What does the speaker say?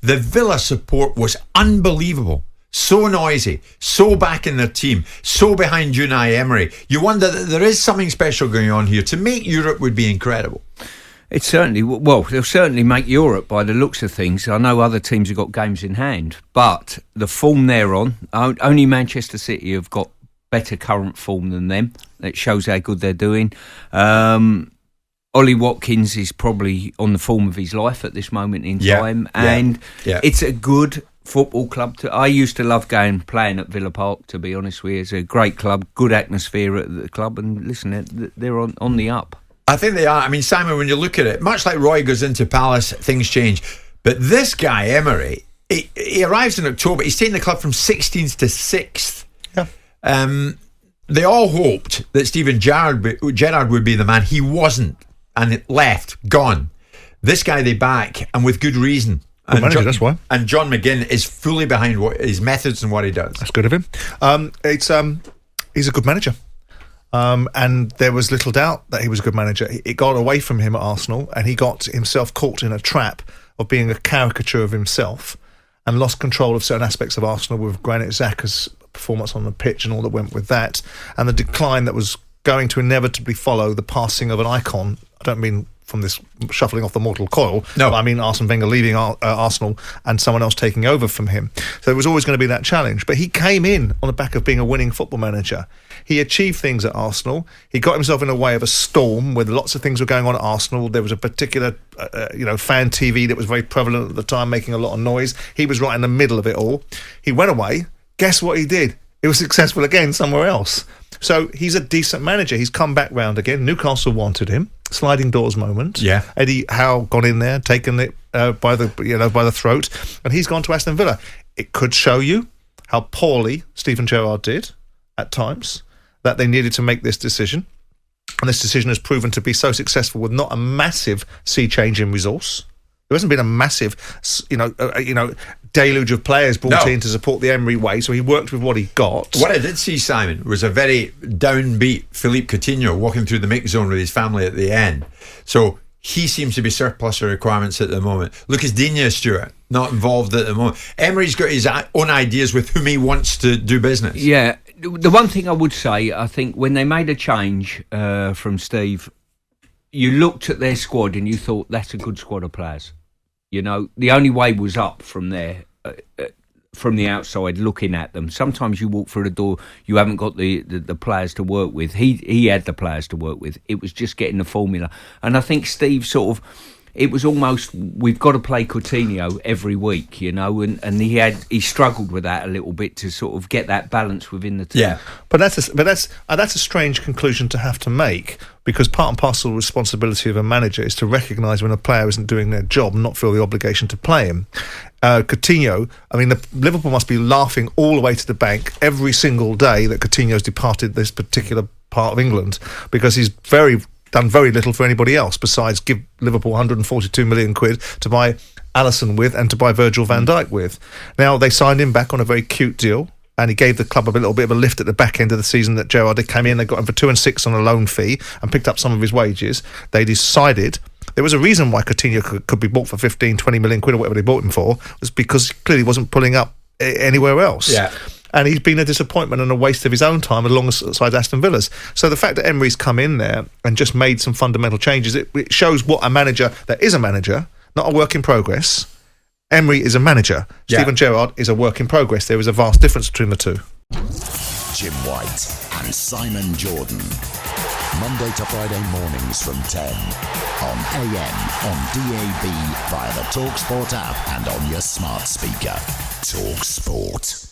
The Villa support was unbelievable. So noisy, so back in their team, so behind Unai Emery. You wonder that there is something special going on here. To make Europe would be incredible. It's certainly, well, they'll certainly make Europe by the looks of things. I know other teams have got games in hand, but the form they're on, only Manchester City have got better current form than them. It shows how good they're doing. Ollie Watkins is probably on the form of his life at this moment in time, and it's a good football club. I used to love playing at Villa Park, to be honest with you. It's a great club, good atmosphere at the club, and listen, they're on the up. I think they are. I mean, Simon, when you look at it, much like Roy goes into Palace, things change. But this guy, Emery, he arrives in October. He's taken the club from 16th to 6th. Yeah. They all hoped that Steven Gerrard would be the man. He wasn't, and it left, gone. This guy they back, and with good reason. Good manager, that's why. And John McGinn is fully behind his methods and what he does. That's good of him. He's a good manager. And there was little doubt that he was a good manager. It got away from him at Arsenal, and he got himself caught in a trap of being a caricature of himself and lost control of certain aspects of Arsenal with Granit Xhaka's performance on the pitch and all that went with that, and the decline that was going to inevitably follow the passing of an icon. I don't mean from this shuffling off the mortal coil. No. I mean Arsene Wenger leaving Arsenal and someone else taking over from him. So it was always going to be that challenge. But he came in on the back of being a winning football manager. He achieved things at Arsenal. He got himself in a way of a storm where lots of things were going on at Arsenal. There was a particular fan TV that was very prevalent at the time, making a lot of noise. He was right in the middle of it all. He went away. Guess what he did? He was successful again somewhere else. So he's a decent manager. He's come back round again. Newcastle wanted him. Sliding doors moment. Yeah. Eddie Howe gone in there, taken it by the throat, and he's gone to Aston Villa. It could show you how poorly Steven Gerrard did at times, that they needed to make this decision, and this decision has proven to be so successful with not a massive sea change in resource. There hasn't been a massive, deluge of players brought in to support the Emery way, so he worked with what he got. What I did see, Simon, was a very downbeat Philippe Coutinho walking through the mix zone with his family at the end. So he seems to be surplus of requirements at the moment. Lucas Digne, Stuart, not involved at the moment. Emery's got his own ideas with whom he wants to do business. Yeah, the one thing I would say, I think when they made a change from Steve, you looked at their squad and you thought, that's a good squad of players. You know, the only way was up from there, from the outside, looking at them. Sometimes you walk through the door, you haven't got the players to work with. He had the players to work with. It was just getting the formula. And I think Steve sort of, it was almost, we've got to play Coutinho every week, and he struggled with that a little bit to sort of get that balance within the team. Yeah, but that's a strange conclusion to have to make, because part and parcel responsibility of a manager is to recognise when a player isn't doing their job and not feel the obligation to play him. Coutinho, I mean, Liverpool must be laughing all the way to the bank every single day that Coutinho's departed this particular part of England, because he's done very little for anybody else besides give Liverpool 142 million quid to buy Alisson with and to buy Virgil van Dijk with. Now, they signed him back on a very cute deal, and he gave the club a little bit of a lift at the back end of the season that Gerrard came in. They got him for 2 and 6 on a loan fee and picked up some of his wages. They decided there was a reason why Coutinho could be bought for 15, 20 million quid or whatever they bought him for, was because he clearly wasn't pulling up anywhere else. Yeah. And he's been a disappointment and a waste of his own time alongside Aston Villa's. So the fact that Emery's come in there and just made some fundamental changes, it shows what a manager that is a manager, not a work in progress. Emery is a manager. Yeah. Steven Gerrard is a work in progress. There is a vast difference between the two. Jim White and Simon Jordan. Monday to Friday mornings from 10 on AM, on DAB, via the talkSPORT app and on your smart speaker. talkSPORT.